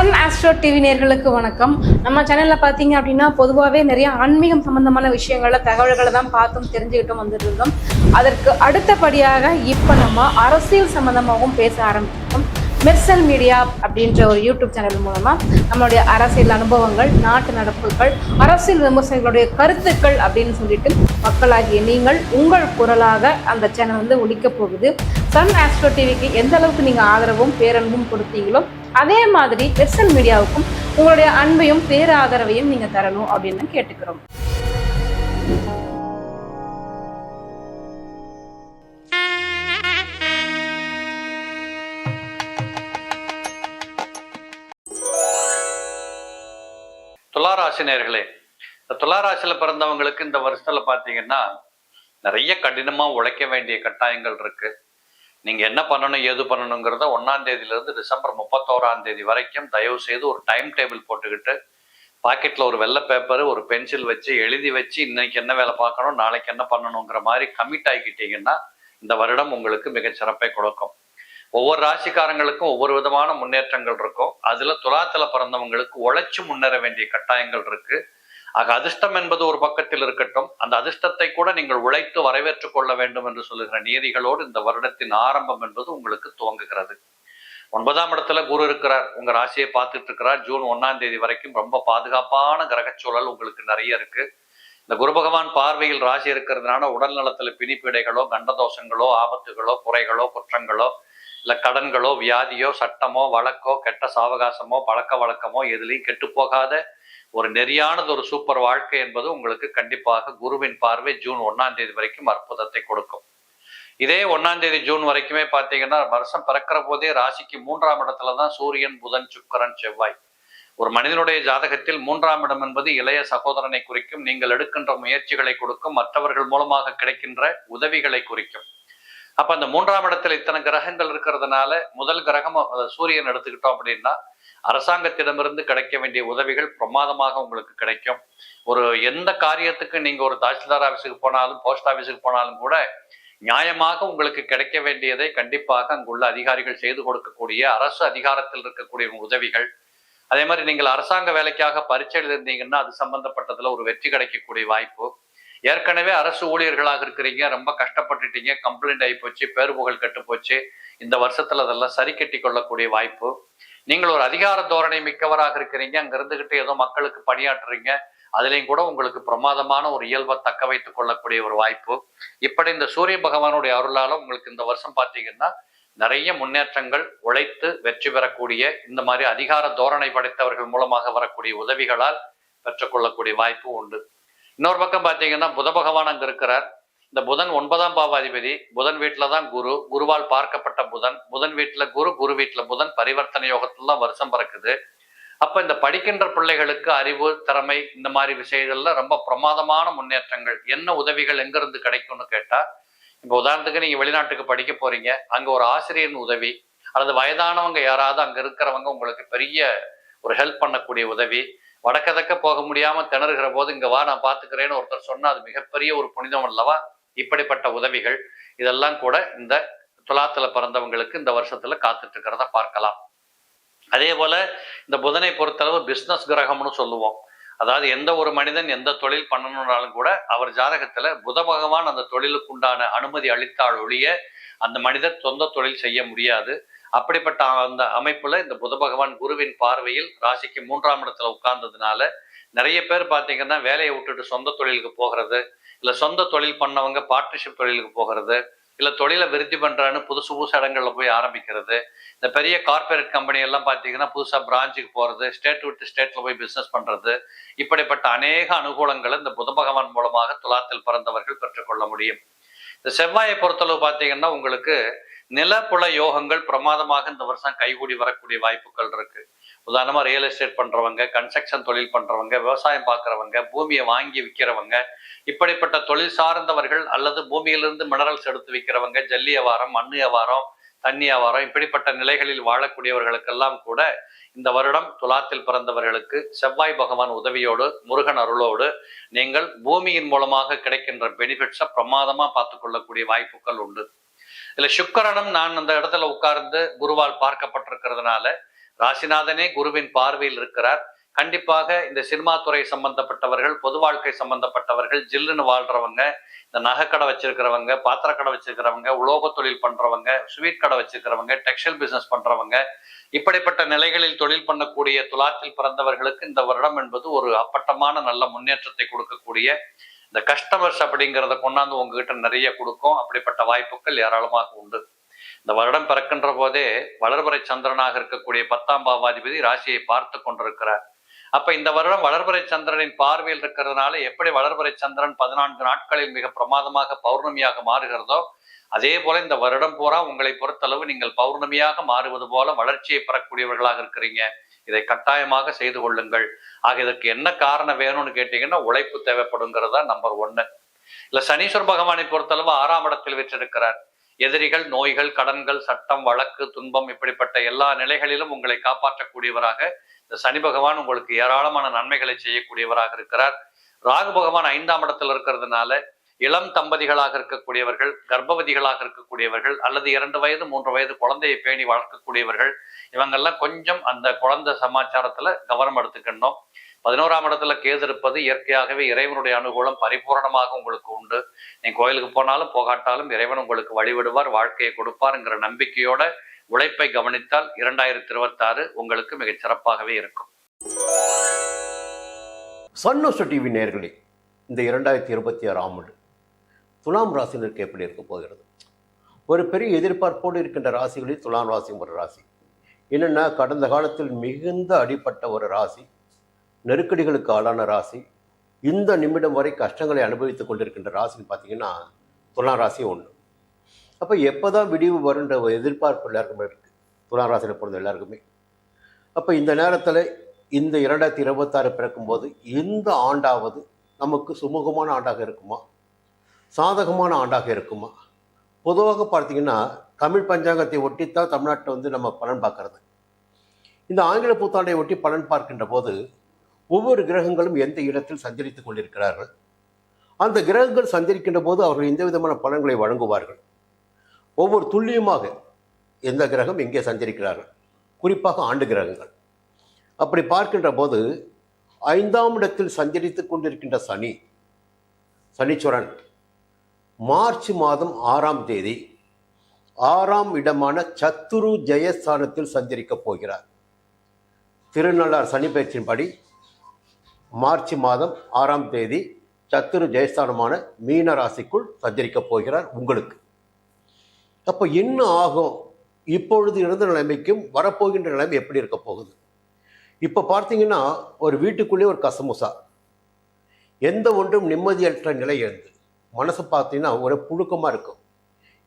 Sun astro TV நேர்களுக்கு வணக்கம். நம்ம சேனல்ல பாத்தீங்க அப்படின்னா பொதுவாகவே நிறைய ஆன்மீகம் சம்பந்தமான விஷயங்கள தகவல்களை தான் பார்த்தும் தெரிஞ்சுக்கிட்டும் வந்துட்டு இருந்தோம். அதற்கு அடுத்தபடியாக இப்ப நம்ம அரசியல் சம்பந்தமாகவும் பேச ஆரம்பிச்சிருக்கோம். மெர்சல் மீடியா அப்படின்ற ஒரு யூடியூப் சேனல் மூலமா நம்மளுடைய அரசியல் அனுபவங்கள், நாட்டு நடப்புகள், அரசியல் விமர்சகர்களுடைய கருத்துக்கள் அப்படின்னு சொல்லிட்டு மக்களாகிய நீங்கள் உங்கள் குரலாக அந்த சேனல் ஒலிக்க போகுது. சன் ஆஸ்ட்ரோ டிவிக்கு எந்த அளவுக்கு நீங்க ஆதரவும் பேரன்பும் கொடுத்தீங்களோ அதே மாதிரி மெர்சல் மீடியாவுக்கும் உங்களுடைய அன்பையும் பேராதரவையும் நீங்க தரணும் அப்படின்னு கேட்டுக்கிறோம். துளாராசி நேயர்களே, இந்த துளாராசியில பிறந்தவங்களுக்கு இந்த வருஷத்துல பாத்தீங்கன்னா நிறைய கடினமா உழைக்க வேண்டிய கட்டாயங்கள் இருக்கு. நீங்க என்ன பண்ணணும் ஏது பண்ணணுங்கிறத 1ஆம் தேதியிலிருந்து டிசம்பர் 31ஆம் தேதி வரைக்கும் தயவு செய்து ஒரு டைம் டேபிள் போட்டுக்கிட்டு பாக்கெட்ல ஒரு வெள்ளை பேப்பர் ஒரு பென்சில் வச்சு எழுதி வச்சு இன்னைக்கு என்ன வேலை பார்க்கணும் நாளைக்கு என்ன பண்ணணுங்கிற மாதிரி கமிட் ஆகிக்கிட்டீங்கன்னா இந்த வருடம் உங்களுக்கு மிகச்சிறப்பை கொடுக்கும். ஒவ்வொரு ராசிக்காரங்களுக்கும் ஒவ்வொரு விதமான முன்னேற்றங்கள் இருக்கும். அதுல துலாத்துல பிறந்தவங்களுக்கு உழைச்சு முன்னேற வேண்டிய கட்டாயங்கள் இருக்கு. ஆக அதிர்ஷ்டம் என்பது ஒரு பக்கத்தில் இருக்கட்டும், அந்த அதிர்ஷ்டத்தை கூட நீங்கள் உழைத்து வரவேற்றுக் கொள்ள வேண்டும் என்று சொல்லுகிற நியதிகளோடு இந்த வருடத்தின் ஆரம்பம் என்பது உங்களுக்கு துவங்குகிறது. 9ஆம் இடத்துல குரு இருக்கிறார், உங்க ராசியை பார்த்துட்டு இருக்கிறார். ஜூன் 1ஆம் தேதி வரைக்கும் ரொம்ப பாதுகாப்பான கிரகச்சூழல் உங்களுக்கு நிறைய இருக்கு. இந்த குரு பகவான் பார்வையில் ராசி இருக்கிறதுனால உடல் நலத்துல பிணிப்பீடைகளோ கண்டதோஷங்களோ ஆபத்துகளோ குறைகளோ குற்றங்களோ இல்ல கடன்களோ வியாதியோ சட்டமோ வழக்கோ கெட்ட சாவகாசமோ பழக்க வழக்கமோ எதுலையும் கெட்டு போகாத ஒரு நெறியானது ஒரு சூப்பர் வாழ்க்கை என்பது உங்களுக்கு கண்டிப்பாக குருவின் பார்வை ஜூன் 1ஆம் தேதி வரைக்கும் அற்புதத்தை கொடுக்கும். இதே 1ஆம் தேதி ஜூன் வரைக்குமே பார்த்தீங்கன்னா வருஷம் பிறக்கிற போதே ராசிக்கு 3ஆம் இடத்துலதான் சூரியன் புதன் சுக்கிரன் செவ்வாய். ஒரு மனிதனுடைய ஜாதகத்தில் 3ஆம் இடம் என்பது இளைய சகோதரனை குறிக்கும், நீங்கள் எடுக்கின்ற முயற்சிகளை கொடுக்கும், மற்றவர்கள் மூலமாக கிடைக்கின்ற உதவிகளை குறிக்கும். அப்ப அந்த 3ஆம் இடத்துல இத்தனை கிரகங்கள் இருக்கிறதுனால முதல் கிரகம் சூரியன் எடுத்துக்கிட்டோம் அப்படின்னா அரசாங்கத்திடமிருந்து கிடைக்க வேண்டிய உதவிகள் பிரமாதமாக உங்களுக்கு கிடைக்கும். ஒரு எந்த காரியத்துக்கு நீங்க ஒரு தாசில்தார் ஆபீஸுக்கு போனாலும் போஸ்ட் ஆபீஸுக்கு போனாலும் கூட நியாயமாக உங்களுக்கு கிடைக்க வேண்டியதை கண்டிப்பாக அங்குள்ள அதிகாரிகள் செய்து கொடுக்கக்கூடிய அரசு அதிகாரத்தில் இருக்கக்கூடிய உதவிகள். அதே மாதிரி நீங்கள் அரசாங்க வேலைக்காக பரீட்சை எழுதிருந்தீங்கன்னா அது சம்பந்தப்பட்டதுல ஒரு வெற்றி கிடைக்கக்கூடிய வாய்ப்பு. ஏற்கனவே அரசு ஊழியர்களாக இருக்கிறீங்க, ரொம்ப கஷ்டப்பட்டுட்டீங்க, கம்ப்ளைண்ட் ஆகி போச்சு, பேரு புகழ் கெட்டு போச்சு, இந்த வருஷத்துல அதெல்லாம் சரி கட்டி கொள்ளக்கூடிய வாய்ப்பு. நீங்கள் ஒரு அதிகார தோரணை மிக்கவராக இருக்கிறீங்க, அங்க இருந்துகிட்டு ஏதோ மக்களுக்கு பணியாற்றுறீங்க, அதுலேயும் கூட உங்களுக்கு பிரமாதமான ஒரு இயல்பை தக்க வைத்துக் கொள்ளக்கூடிய ஒரு வாய்ப்பு. இப்படி இந்த சூரிய பகவானுடைய அருளால உங்களுக்கு இந்த வருஷம் பார்த்தீங்கன்னா நிறைய முன்னேற்றங்கள், உழைத்து வெற்றி பெறக்கூடிய இந்த மாதிரி அதிகார தோரணை படைத்தவர்கள் மூலமாக வரக்கூடிய உதவிகளால் பெற்றுக்கொள்ளக்கூடிய வாய்ப்பு உண்டு. இன்னொரு பக்கம் பார்த்தீங்கன்னா புத பகவான் அங்க இருக்கிறார். இந்த புதன் 9ஆம் பாவாதிபதி, புதன் வீட்டுல தான் குரு, குருவால் பார்க்கப்பட்ட புதன், புதன் வீட்டுல குரு, குரு வீட்டுல புதன், பரிவர்த்தனை யோகத்துல தான் வருஷம் பிறக்குது. அப்ப இந்த படிக்கின்ற பிள்ளைகளுக்கு அறிவு திறமை இந்த மாதிரி விஷயங்கள்ல ரொம்ப பிரமாதமான முன்னேற்றங்கள். என்ன உதவிகள் எங்க இருந்து கிடைக்கும்னு கேட்டா, இப்ப உதாரணத்துக்கு நீங்க வெளிநாட்டுக்கு படிக்க போறீங்க, அங்க ஒரு ஆசிரியரின் உதவி அல்லது வயதானவங்க யாராவது அங்க இருக்கிறவங்க உங்களுக்கு பெரிய ஒரு ஹெல்ப் பண்ணக்கூடிய உதவி. வடக்கதக்க போக முடியாம திணறுகிற போது இங்க வா நான் பாத்துக்கிறேன்னு ஒருத்தர் சொன்னா அது மிகப்பெரிய ஒரு புனிதம் அல்லவா. இப்படிப்பட்ட உதவிகள் இதெல்லாம் கூட இந்த துலாத்துல பிறந்தவங்களுக்கு இந்த வருஷத்துல காத்துட்டு இருக்கிறத பார்க்கலாம். அதே போல இந்த புதனை பொறுத்தளவு பிசினஸ் கிரகம்னு சொல்லுவோம். அதாவது எந்த ஒரு மனிதன் எந்த தொழில் பண்ணணும்னாலும் கூட அவர் ஜாதகத்துல புத பகவான் அந்த தொழிலுக்கு உண்டான அனுமதி அளித்தால் ஒழிய அந்த மனிதர் சொந்த தொழில் செய்ய முடியாது. அப்படிப்பட்ட அந்த அமைப்புல இந்த புத பகவான் குருவின் பார்வையில் ராசிக்கு 3ஆம் இடத்துல உட்கார்ந்ததுனால நிறைய பேர் பார்த்தீங்கன்னா வேலையை விட்டுட்டு சொந்த தொழிலுக்கு போகிறது, இல்ல சொந்த தொழில் பண்ணவங்க பார்ட்னர்ஷிப் தொழிலுக்கு போகிறது, இல்ல தொழிலை விருத்தி பண்றான்னு புதுசு இடங்கள்ல போய் ஆரம்பிக்கிறது. இந்த பெரிய கார்பரேட் கம்பெனி எல்லாம் பார்த்தீங்கன்னா புதுசா பிரான்ச்சுக்கு போறது, ஸ்டேட் விட்டு ஸ்டேட்ல போய் பிசினஸ் பண்றது. இப்படிப்பட்ட அநேக அனுகூலங்களை இந்த புத பகவான் மூலமாக துலாத்தில் பிறந்தவர்கள் பெற்றுக்கொள்ள முடியும். இந்த செவ்வாயை பொறுத்தளவு பார்த்தீங்கன்னா உங்களுக்கு நிலப்புல யோகங்கள் பிரமாதமாக இந்த வருஷம் கைகூடி வரக்கூடிய வாய்ப்புகள் இருக்கு. உதாரணமா ரியல் எஸ்டேட் பண்றவங்க, கன்ஸ்ட்ரக்ஷன் தொழில் பண்றவங்க, விவசாயம் பார்க்கறவங்க, பூமியை வாங்கி விற்கிறவங்க, இப்படிப்பட்ட தொழில் சார்ந்தவர்கள் அல்லது பூமியிலிருந்து மினரல்ஸ் எடுத்து விற்கிறவங்க, ஜல்லி வியாபாரம், மண் வியாபாரம், தண்ணி வியாபாரம், இப்படிப்பட்ட நிலைகளில் வாழக்கூடியவர்களுக்கெல்லாம் கூட இந்த வருடம் துலாத்தில் பிறந்தவர்களுக்கு செவ்வாய் பகவான் உதவியோடு முருகன் அருளோடு நீங்கள் பூமியின் மூலமாக கிடைக்கின்ற பெனிஃபிட்ஸை பிரமாதமா பார்த்து கொள்ளக்கூடிய வாய்ப்புகள் உண்டு. இதுல சுக்கிரனும் நான் அந்த இடத்துல உட்கார்ந்து குருவால் பார்க்கப்பட்டிருக்கிறதுனால ராசிநாதனே குருவின் பார்வையில் இருக்கிறார். கண்டிப்பாக இந்த சினிமா துறை சம்பந்தப்பட்டவர்கள், பொது வாழ்க்கை சம்பந்தப்பட்டவர்கள், ஜில்லுன்னு வாழ்றவங்க, இந்த நகைக்கடை வச்சிருக்கிறவங்க, பாத்திரக்கடை வச்சிருக்கிறவங்க, உலோக தொழில் பண்றவங்க, ஸ்வீட் கடை வச்சிருக்கிறவங்க, டெக்ஸ்டைல் பிசினஸ் பண்றவங்க, இப்படிப்பட்ட நிலைகளில் தொழில் பண்ணக்கூடிய துலாத்தில் பிறந்தவர்களுக்கு இந்த வருடம் என்பது ஒரு அப்பட்டமான நல்ல முன்னேற்றத்தை கொடுக்கக்கூடிய, இந்த கஸ்டமர்ஸ் அப்படிங்கிறத கொண்டாந்து உங்ககிட்ட நிறைய கொடுக்கும். அப்படிப்பட்ட வாய்ப்புகள் ஏராளமாக உண்டு. இந்த வருடம் பிறக்கின்ற போதே வளர்பிறை சந்திரனாக இருக்கக்கூடிய 10ஆம் பாவாதிபதி ராசியை பார்த்து கொண்டிருக்கிறார். அப்ப இந்த வருடம் வளர்பிறை சந்திரனின் பார்வையில் இருக்கிறதுனால எப்படி வளர்பிறை சந்திரன் 14 நாட்களில் மிக பிரமாதமாக பௌர்ணமியாக மாறுகிறதோ, அதே போல இந்த வருடம் பூரா உங்களை பொறுத்தளவு நீங்கள் பௌர்ணமியாக மாறுவது போல வளர்ச்சியை பெறக்கூடியவர்களாக இருக்கிறீங்க. இதை கட்டாயமாக செய்து கொள்ளுங்கள். ஆக இதற்கு என்ன காரணம் வேணும்னு கேட்டீங்கன்னா உழைப்பு தேவைப்படுங்கிறதா நம்பர் 1. இல்ல சனீஸ்வர பகவானை பொறுத்தளவு 6ஆம் இடத்தில் வீற்றிருக்கிறார். எதிரிகள், நோய்கள், கடன்கள், சட்டம், வழக்கு, துன்பம் இப்படிப்பட்ட எல்லா நிலைகளிலும் உங்களை காப்பாற்றக்கூடியவராக இந்த சனி பகவான் உங்களுக்கு ஏராளமான நன்மைகளை செய்யக்கூடியவராக இருக்கிறார். ராகு பகவான் 5ஆம் இடத்தில் இருக்கிறதுனால இளம் தம்பதிகளாக இருக்கக்கூடியவர்கள், கர்ப்பவதிகளாக இருக்கக்கூடியவர்கள், அல்லது 2 வயது 3 வயது குழந்தையை பேணி வளர்க்கக்கூடியவர்கள், இவங்கெல்லாம் கொஞ்சம் அந்த குழந்தை சமாச்சாரத்துல கவனம் எடுத்துக்கணும். 11ஆம் இடத்துல கேது இருப்பது இயற்கையாகவே இறைவனுடைய அனுகூலம் பரிபூரணமாக உங்களுக்கு உண்டு. நீங்க கோயிலுக்கு போனாலும் போகாட்டாலும் இறைவன் உங்களுக்கு வழிவிடுவார், வாழ்க்கையை கொடுப்பாருங்கிற நம்பிக்கையோட உழைப்பை கவனித்தால் 2026 உங்களுக்கு மிகச் சிறப்பாகவே இருக்கும். சன்னியூஸ் டிவி நேயர்களே, இந்த 2026ஆம் ஆண்டு துலாம் ராசினருக்கு எப்படி இருக்க போகிறது? ஒரு பெரிய எதிர்பார்ப்போடு இருக்கின்ற ராசிகளில் துலாம் ராசியும் ஒரு ராசி. என்னென்னா, கடந்த காலத்தில் மிகுந்த அடிப்பட்ட ஒரு ராசி, நெருக்கடிகளுக்கு ஆளான ராசி, இந்த நிமிடம் வரை கஷ்டங்களை அனுபவித்துக் கொண்டிருக்கின்ற ராசின்னு பார்த்தீங்கன்னா துலாம் ராசி ஒன்று. அப்போ எப்போ தான் விடிவு வருன்ற ஒரு எதிர்பார்ப்பு எல்லாருக்குமே இருக்குது, துலாம் ராசியில் பிறந்த எல்லாருக்குமே. அப்போ இந்த நேரத்தில் இந்த 2026 பிறக்கும்போது இந்த ஆண்டாவது நமக்கு சுமூகமான ஆண்டாக இருக்குமா, சாதகமான ஆண்டாக இருக்குமா? பொதுவாக பார்த்தீங்கன்னா தமிழ் பஞ்சாங்கத்தை ஒட்டித்தான் தமிழ்நாட்டில் நம்ம பலன் பார்க்கறது. இந்த ஆங்கில புத்தாண்டை ஒட்டி பலன் பார்க்கின்ற போது ஒவ்வொரு கிரகங்களும் எந்த இடத்தில் சஞ்சரித்துக் கொண்டிருக்கிறார்கள், அந்த கிரகங்கள் சஞ்சரிக்கின்ற போது அவர்கள் எந்த விதமான பலன்களை வழங்குவார்கள், ஒவ்வொரு துல்லியமாக எந்த கிரகம் எங்கே சஞ்சரிக்கிறார்கள், குறிப்பாக ஆண்டு கிரகங்கள். அப்படி பார்க்கின்ற போது 5ஆம் இடத்தில் சஞ்சரித்துக் கொண்டிருக்கின்ற சனீஸ்வரன் மார்ச் மாதம் 6ஆம் தேதி 6ஆம் இடமான சத்துரு ஜெயஸ்தானத்தில் சஞ்சரிக்கப் போகிறார். திருநள்ளார் சனி பயிற்சியின்படி மார்ச் மாதம் 6ஆம் தேதி சத்துரு ஜெயஸ்தானமான மீன ராசிக்குள் சஞ்சரிக்கப் போகிறார் உங்களுக்கு. அப்போ என்ன ஆகும்? இப்பொழுது இருந்த நிலைமைக்கும் வரப்போகின்ற நிலைமை எப்படி இருக்க போகுது? இப்போ பார்த்தீங்கன்னா ஒரு வீட்டுக்குள்ளே ஒரு கசமுசா, எந்த ஒன்றும் நிம்மதியற்ற நிலை எழுந்து மனசு பார்த்தீங்கன்னா ஒரு புழுக்கமாக இருக்கும்.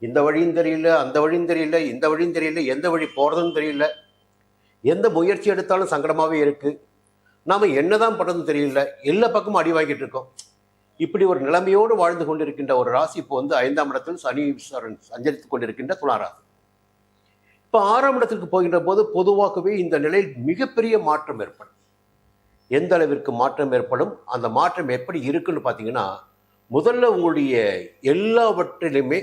இந்த வழியும் தெரியல, அந்த வழியும் தெரியல, இந்த வழியும் தெரியல, எந்த வழி போகிறதுன்னு தெரியல, எந்த முயற்சி எடுத்தாலும் சங்கடமாகவே இருக்குது, நாம் என்னதான் பண்ணுறதுன்னு தெரியல, எல்லா பக்கமும் அடி வாங்கிட்டு இருக்கோம். இப்படி ஒரு நிலைமையோடு வாழ்ந்து கொண்டிருக்கின்ற ஒரு ராசி இப்போ 5ஆம் இடத்தில் சனீஸ்வரன் சஞ்சரித்து கொண்டிருக்கின்ற துலா ராசி. இப்போ 6ஆம் இடத்திற்கு போகின்ற போது பொதுவாகவே இந்த நிலையில் மிகப்பெரிய மாற்றம் ஏற்படும். எந்த அளவிற்கு மாற்றம் ஏற்படும், அந்த மாற்றம் எப்படி இருக்குன்னு பார்த்தீங்கன்னா, முதல்ல உங்களுடைய எல்லாவற்றிலுமே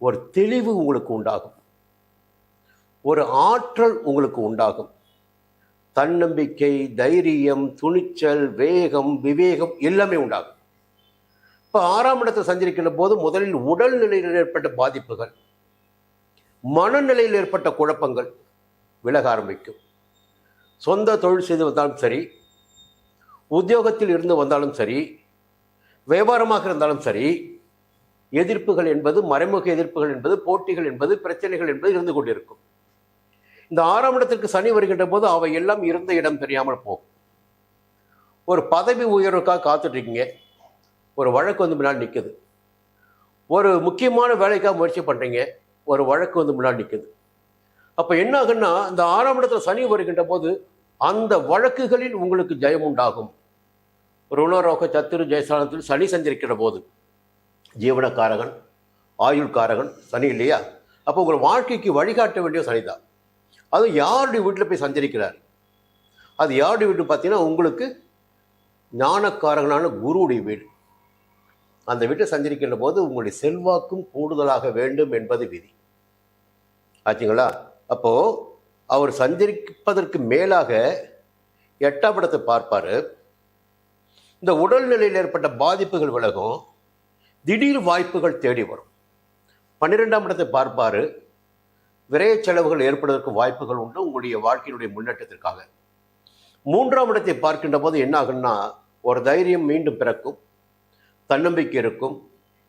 ஒரு தெளிவு உங்களுக்கு உண்டாகும், ஒரு ஆற்றல் உங்களுக்கு உண்டாகும், தன்னம்பிக்கை, தைரியம், துணிச்சல், வேகம், விவேகம் எல்லாமே உண்டாகும். இப்போ 6ஆம் இடத்தை சஞ்சரிக்கின்ற போது முதலில் உடல் நிலையில் ஏற்பட்ட பாதிப்புகள், மனநிலையில் ஏற்பட்ட குழப்பங்கள் விலக ஆரம்பிக்கும். சொந்த தொழில் செய்து வந்தாலும் சரி, உத்தியோகத்தில் இருந்து வந்தாலும் சரி, வியாபாரமாக இருந்தாலும் சரி, எதிர்ப்புகள் என்பது, மறைமுக எதிர்ப்புகள் என்பது, போட்டிகள் என்பது, பிரச்சனைகள் என்பது இருந்து கொண்டிருக்கும். இந்த 6ஆம் இடத்திற்கு சனி வருகின்ற போது அவை எல்லாம் இருந்த இடம் தெரியாமல் போகும். ஒரு பதவி உயர்வுக்காக காத்துட்டு இருக்கீங்க, ஒரு வழக்கு வந்து முன்னாடி நிற்குது. ஒரு முக்கியமான வேலைக்காக முயற்சி பண்ணுறீங்க, ஒரு வழக்கு வந்து முன்னாடி நிற்குது. அப்போ என்ன ஆகுன்னா, இந்த 6ஆம் இடத்துல சனி வருகின்ற போது அந்த வழக்குகளில் உங்களுக்கு ஜெயம் உண்டாகும். ருணரோக சத்துரு ஜெயஸ்தானத்தில் சனி சஞ்சரிக்கிற போது ஜீவனக்காரகன், ஆயுள்காரகன் சனி இல்லையா? அப்போ உங்கள் வாழ்க்கைக்கு வழிகாட்ட வேண்டிய சனி தான். அதுவும் யாருடைய வீட்டில் போய் சஞ்சரிக்கிறார்? அது யாருடைய வீடு பார்த்தீங்கன்னா, உங்களுக்கு ஞானக்காரகனான குருவுடைய வீடு. அந்த வீட்டை சஞ்சரிக்கின்ற போது உங்களுடைய செல்வாக்கும் கூடுதலாக வேண்டும் என்பது விதி. ஆச்சுங்களா? அப்போது அவர் சஞ்சரிப்பதற்கு மேலாக 8ஆம் இடத்தை பார்ப்பார். இந்த உடல்நிலையில் ஏற்பட்ட பாதிப்புகள் விலகும், திடீர் வாய்ப்புகள் தேடி வரும். 12ஆம் இடத்தை பார்ப்பார். விரைய செலவுகள் ஏற்படுவதற்கு வாய்ப்புகள் உண்டு உங்களுடைய வாழ்க்கையினுடைய முன்னேற்றத்திற்காக. 3ஆம் இடத்தை பார்க்கின்ற போது என்ன ஆகுன்னா, ஒரு தைரியம் மீண்டும் பிறக்கும், தன்னம்பிக்கை இருக்கும்,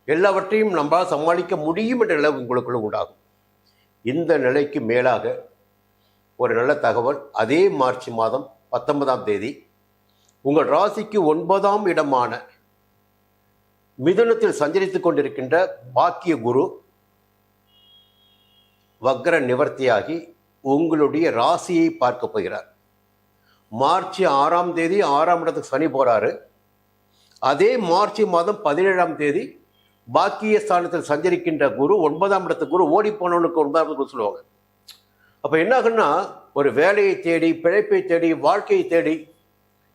எல்லாவற்றையும் நம்மளால் சமாளிக்க முடியும் என்ற நிலை உங்களுக்குள்ள உண்டாகும். இந்த நிலைக்கு மேலாக ஒரு நல்ல தகவல், அதே மார்ச் மாதம் 19ஆம் தேதி உங்கள் ராசிக்கு 9ஆம் இடமான மிதுனத்தில் சஞ்சரித்துக் கொண்டிருக்கின்ற பாக்கிய குரு வக்ர நிவர்த்தியாகி உங்களுடைய ராசியை பார்க்க போகிறார். மார்ச் 6ஆம் தேதி 6ஆம் இடத்துக்கு சனி போறாரு. அதே மார்ச் மாதம் 17ஆம் தேதி பாக்கிய ஸ்தானத்தில் சஞ்சரிக்கின்ற குரு 9ஆம் இடத்துக்கு குரு, ஓடி போனவனுக்கு 9ஆம் குரு சொல்லுவாங்க. அப்ப என்ன ஆகுன்னா, ஒரு வேலையை தேடி, பிழைப்பை தேடி, வாழ்க்கையை தேடி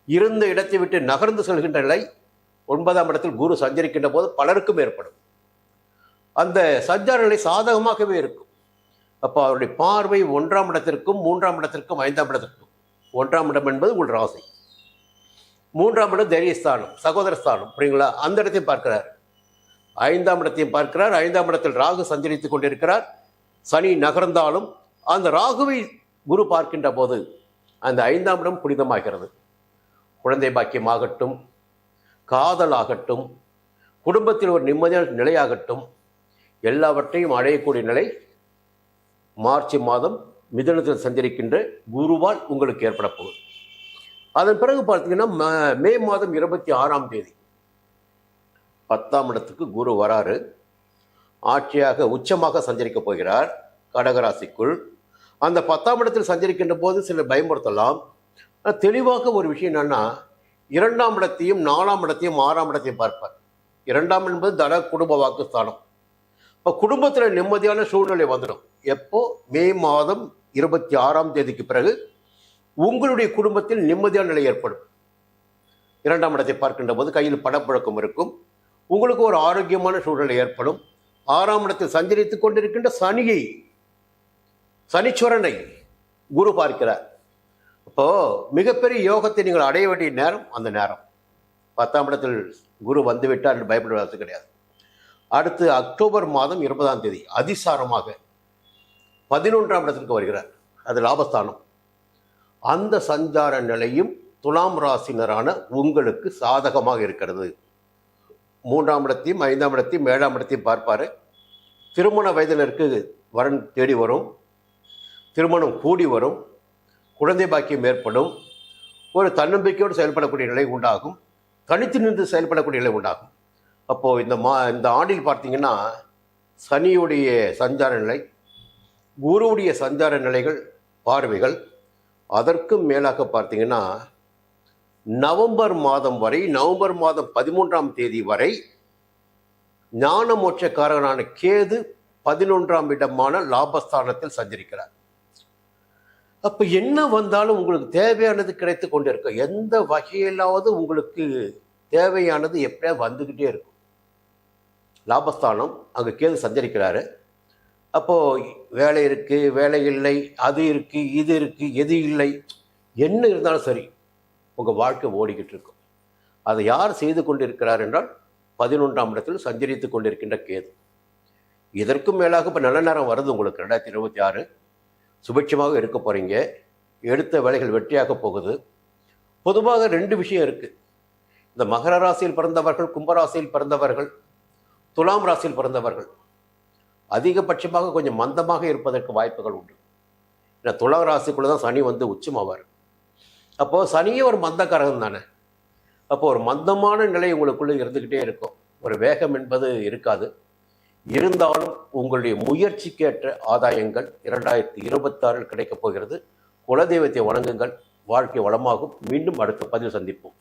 இருந்த இடத்தை விட்டு நகர்ந்து செல்கின்ற நிலை 9ஆம் இடத்தில் குரு சஞ்சரிக்கின்ற போது பலருக்கும் ஏற்படும். அந்த சஞ்சார நிலை சாதகமாகவே இருக்கும். அப்போ அவருடைய பார்வை 1ஆம் இடத்திற்கும் 3ஆம் இடத்திற்கும் 5ஆம் இடத்திற்கும். 1ஆம் இடம் என்பது உங்கள் ராசி, 3ஆம் இடம் தைரியஸ்தானம், சகோதரஸ்தானம், புரியுங்களா? அந்த இடத்தையும் பார்க்கிறார். 5ஆம் இடத்தையும் பார்க்கிறார். 5ஆம் இடத்தில் ராகு சஞ்சரித்துக் கொண்டிருக்கிறார். சனி நகர்ந்தாலும் அந்த ராகுவை குரு பார்க்கின்ற போது அந்த 5ஆம் இடம் புனிதமாகிறது. குழந்தை பாக்கியமாகட்டும், காதலாகட்டும், குடும்பத்தில் ஒரு நிம்மதியான நிலையாகட்டும், எல்லாவற்றையும் அடையக்கூடிய நிலை மார்ச் மாதம் மிதுனத்தில் சஞ்சரிக்கின்ற குருவால் உங்களுக்கு ஏற்பட போகுது. அதன் பிறகு பார்த்தீங்கன்னா மே மாதம் 26ஆம் தேதி 10ஆம் இடத்துக்கு குரு வராரு. ஆட்சியாக உச்சமாக சஞ்சரிக்க போகிறார் கடகராசிக்குள். அந்த 10ஆம் இடத்தில் சஞ்சரிக்கின்ற போது சிலர் பயமுறுத்தலாம். தெளிவாக ஒரு விஷயம் என்னன்னா, 2ஆம் இடத்தையும் 4ஆம் இடத்தையும் 6ஆம் இடத்தையும் பார்ப்பார். 2ஆம் என்பது தன குடும்ப வாக்குஸ்தானம். இப்போ குடும்பத்தில் நிம்மதியான சூழ்நிலை வந்துடும். எப்போ? மே மாதம் 26ஆம் தேதிக்கு பிறகு உங்களுடைய குடும்பத்தில் நிம்மதியான நிலை ஏற்படும். 2ஆம் இடத்தை பார்க்கின்ற போது கையில் பணப்புழக்கம் இருக்கும், உங்களுக்கு ஒரு ஆரோக்கியமான சூழ்நிலை ஏற்படும். 6ஆம் இடத்தில் சஞ்சரித்துக் கொண்டிருக்கின்ற சனீஸ்வரனை குரு பார்க்கிறார். அப்போ மிகப்பெரிய யோகத்தை நீங்கள் அடைய வேண்டிய நேரம் அந்த நேரம். 10ஆம் இடத்தில் குரு வந்துவிட்டார் என்று பயப்படுவது கிடையாது. அடுத்து அக்டோபர் மாதம் 20ஆம் தேதி அதிசாரமாக 11ஆம் இடத்திற்கு வருகிறார். அது லாபஸ்தானம். அந்த சஞ்சார நிலையும் துலாம் ராசினரான உங்களுக்கு சாதகமாக இருக்கிறது. 3ஆம் இடத்தையும் 5ஆம் இடத்தையும் 7ஆம் இடத்தையும் பார்ப்பாரு. திருமண வயதினருக்கு வரன் தேடி வரும், திருமணம் கூடி வரும், குழந்தை பாக்கியம் ஏற்படும், ஒரு தன்னம்பிக்கையோடு செயல்படக்கூடிய நிலை உண்டாகும், தனித்து நின்று செயல்படக்கூடிய நிலை உண்டாகும். அப்போது இந்த ஆண்டில் பார்த்தீங்கன்னா சனியுடைய சஞ்சார நிலை, குருவுடைய சஞ்சார நிலைகள், பார்வைகள், அதற்கும் மேலாக பார்த்தீங்கன்னா நவம்பர் மாதம் வரை, நவம்பர் மாதம் 13ஆம் தேதி வரை ஞான மோட்சக்காரனான கேது 11ஆம் இடமான லாபஸ்தானத்தில் சஞ்சரிக்கிறார். அப்போ என்ன வந்தாலும் உங்களுக்கு தேவையானது கிடைத்து கொண்டே இருக்கும். எந்த வகையிலாவது உங்களுக்கு தேவையானது எப்படியா வந்துக்கிட்டே இருக்கும். லாபஸ்தானம் அங்கே கேது சஞ்சரிக்கிறாரு. அப்போது வேலை இருக்குது, வேலை இல்லை, அது இருக்குது, இது இருக்குது, எது இல்லை, என்ன இருந்தாலும் சரி உங்கள் வாழ்க்கை ஓடிக்கிட்டு இருக்கும். அதை யார் செய்து கொண்டிருக்கிறார் என்றால் 11ஆம் இடத்தில் சஞ்சரித்து கொண்டிருக்கின்ற கேது. இதற்கும் மேலாக இப்போ நல்ல நேரம் வருது உங்களுக்கு. 2026 சுபிட்சமாக இருக்க போகிறீங்க. எடுத்த வேலைகள் வெற்றியாக போகுது. பொதுவாக 2 விஷயம் இருக்குது. இந்த மகர ராசியில் பிறந்தவர்கள், கும்பராசியில் பிறந்தவர்கள், துலாம் ராசியில் பிறந்தவர்கள் அதிகபட்சமாக கொஞ்சம் மந்தமாக இருப்பதற்கு வாய்ப்புகள் உண்டு. ஏன்னா துலாம் ராசிக்குள்ளே தான் சனி வந்து உச்சமாவார். அப்போது சனியே ஒரு மந்தக்காரகம் தானே. அப்போ ஒரு மந்தமான நிலை உங்களுக்குள்ளே இருந்துக்கிட்டே இருக்கும். ஒரு வேகம் என்பது இருக்காது. இருந்தாலும் உங்களுடைய முயற்சிக்கேற்ற ஆதாயங்கள் 2026 கிடைக்கப் போகிறது. குலதெய்வத்தை வணங்குங்கள், வாழ்க்கை வளமாகும். மீண்டும் அடுத்த பதிவு சந்திப்போம்.